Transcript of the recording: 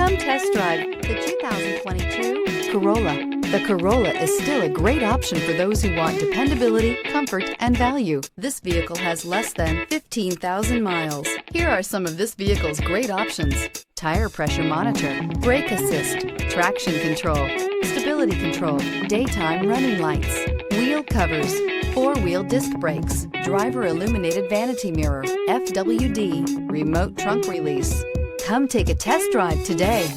Come test drive the 2022 Corolla. The Corolla is still a great option for those who want dependability, comfort, and value. This vehicle has less than 15,000 miles. Here are some of this vehicle's great options: tire pressure monitor, brake assist, traction control, stability control, daytime running lights, wheel covers, four-wheel disc brakes, driver illuminated vanity mirror, FWD, remote trunk release. Come take a test drive today.